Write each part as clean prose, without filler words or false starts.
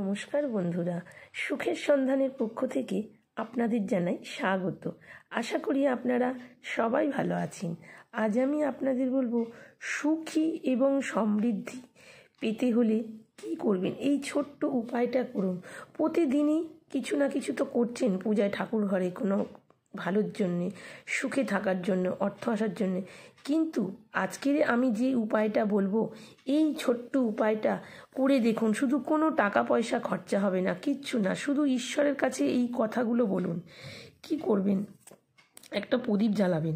নমস্কার বন্ধুরা, সুখের সন্ধানের পক্ষ থেকে আপনাদের জানাই স্বাগত। আশা করি আপনারা সবাই ভালো আছেন। আজ আমি আপনাদের বলবো সুখী এবং সমৃদ্ধি পেতে হলে কি করবেন। এই ছোট্ট উপায়টা করুন। প্রতিদিনই কিছু না কিছু তো করছেন পূজায়, ঠাকুর ঘরে, কোনো ভালোর জন্যে, সুখে থাকার জন্য, অর্থ আসার জন্যে। কিন্তু আজকের আমি যে উপায়টা বলবো, এই ছোট্ট উপায়টা করে দেখুন। শুধু কোনো টাকা পয়সা খরচা হবে না, কিচ্ছু না। শুধু ঈশ্বরের কাছে এই কথাগুলো বলুন। কি করবেন? একটা প্রদীপ জ্বালাবেন,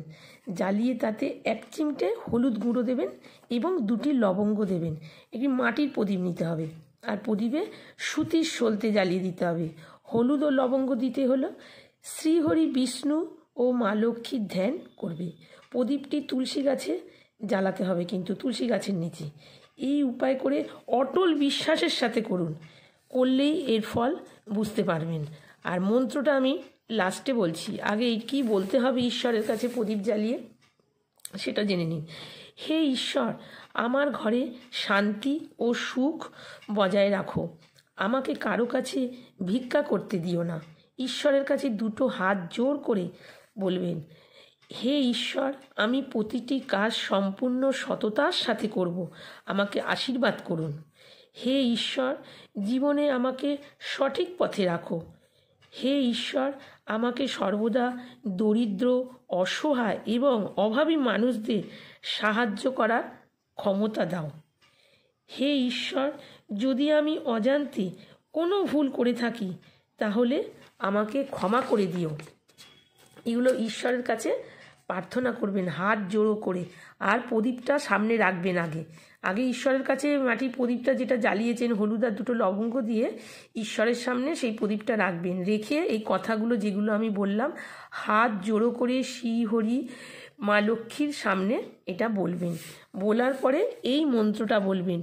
জ্বালিয়ে তাতে 1 চিমটে হলুদ গুঁড়ো দেবেন এবং 2টি লবঙ্গ দেবেন। একটি মাটির প্রদীপ নিতে হবে, আর প্রদীপে সুতির সলতে জ্বালিয়ে দিতে হবে। হলুদ ও লবঙ্গ দিতে হলো শ্রীহরি, বিষ্ণু ও মা লক্ষ্মীর ধ্যান করবে। প্রদীপটি তুলসী গাছে জ্বালাতে হবে, কিন্তু তুলসী গাছের নিচে। এই উপায় করে অটল বিশ্বাসের সাথে করুন, করলেই এর ফল বুঝতে পারবেন। আর মন্ত্রটা আমি লাস্টে বলছি, আগে কি বলতে হবে ঈশ্বরের কাছে প্রদীপ জ্বালিয়ে সেটা জেনে নিন। হে ঈশ্বর, আমার ঘরে শান্তি ও সুখ বজায় রাখো। আমাকে কারো কাছে ভিক্ষা করতে দিও না। ঈশ্বরের কাছে 2 হাত জোর করে বলবেন, হে ঈশ্বর, আমি প্রতিটি কাজ সম্পূর্ণ সততার সাথে করব। আমাকে আশীর্বাদ করুন। হে ঈশ্বর, জীবনে আমাকে সঠিক পথে রাখো। হে ঈশ্বর, আমাকে সর্বদা দরিদ্র, অসহায় এবং অভাবী মানুষদের সাহায্য করার ক্ষমতা দাও। হে ঈশ্বর, যদি আমি অজান্তে কোনো ভুল করে থাকি তাহলে আমাকে ক্ষমা করে দিও। এগুলো ঈশ্বরের কাছে প্রার্থনা করবেন হাত জোড়ো করে। আর প্রদীপটা সামনে রাখবেন। আগে ঈশ্বরের কাছে মাটির প্রদীপটা যেটা জ্বালিয়েছেন হলুদ আর 2টো লবঙ্গ দিয়ে ঈশ্বরের সামনে সেই প্রদীপটা রাখবেন। রেখে এই কথাগুলো যেগুলো আমি বললাম হাত জোড়ো করে শ্রীহরি, মা লক্ষ্মীর সামনে এটা বলবেন। বলার পরে এই মন্ত্রটা বলবেন,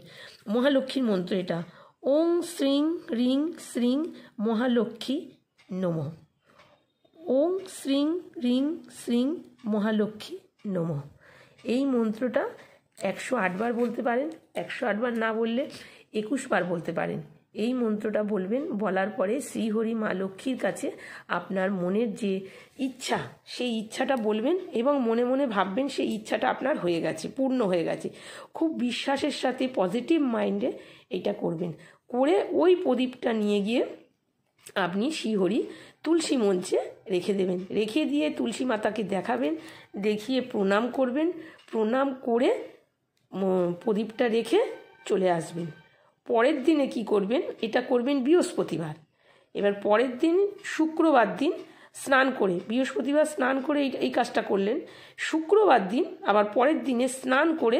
মহালক্ষ্মীর মন্ত্র এটা, ওং শ্রীং রিং শ্রীং মহালক্ষ্মী নমঃ। ওং শ্রীং রিং শ্রীং মহালক্ষ্মী নমঃ। এই মন্ত্রটা 108 বার বলতে পারেন। 108 বার না বললে 21 বার বলতে পারেন। এই মন্ত্রটা বলবেন। বলার পরে শ্রীহরি, মা লক্ষ্মীর কাছে আপনার মনের যে ইচ্ছা সেই ইচ্ছাটা বলবেন এবং মনে মনে ভাববেন সেই ইচ্ছাটা আপনার হয়ে গেছে, পূর্ণ হয়ে গেছে। খুব বিশ্বাসের সাথে পজিটিভ মাইন্ডে এটা করবেন। করে ওই প্রদীপটা নিয়ে গিয়ে আপনি শ্রীহরি তুলসী মঞ্চে রেখে দেবেন। রেখে দিয়ে তুলসী মাতাকে দেখাবেন, দেখিয়ে প্রণাম করবেন। প্রণাম করে প্রদীপটা রেখে চলে আসবেন। পরের দিনে কি করবেন? এটা করবেন বৃহস্পতিবার। এবার পরের দিন শুক্রবার দিন স্নান করে, বৃহস্পতিবার স্নান করে এই কাজটা করলেন। শুক্রবার দিন আবার পরের দিনে স্নান করে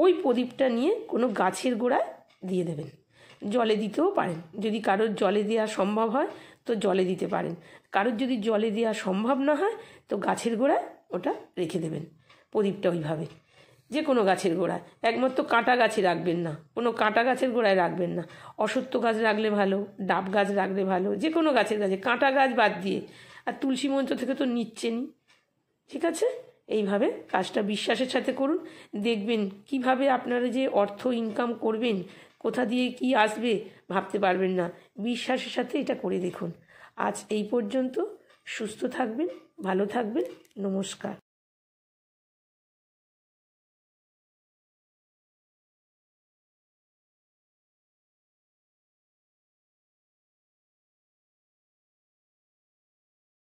ওই প্রদীপটা নিয়ে কোনো গাছের গোড়ায় দিয়ে দেবেন। জলে দিতেও পারেন, যদি কারোর জলে দেওয়া সম্ভব হয় তো জলে দিতে পারেন। কারোর যদি জলে দেওয়া সম্ভব না হয় তো গাছের গোড়ায় ওটা রেখে দেবেন প্রদীপটা। ওইভাবে যে কোনো গাছের গোড়ায়, একমাত্র কাঁটা গাছে রাখবেন না, কোনো কাঁটা গাছের গোড়ায় রাখবেন না। অশ্বত্থ গাছ রাখলে ভালো, ডাব গাছ রাখলে ভালো, যে কোনো গাছের গাছে, কাঁটা গাছ বাদ দিয়ে। আর তুলসী মঞ্চ থেকে তো নিচ্ছেনই, ঠিক আছে? এইভাবে কাজটা বিশ্বাসের সাথে করুন। দেখবেন কিভাবে আপনারা যে অর্থ ইনকাম করবেন, কোথা দিয়ে কি আসবে ভাবতে পারবেন না। বিশ্বাসের সাথে এটা করে দেখুন। আজ এই পর্যন্ত। সুস্থ থাকবেন, ভালো থাকবেন। নমস্কার।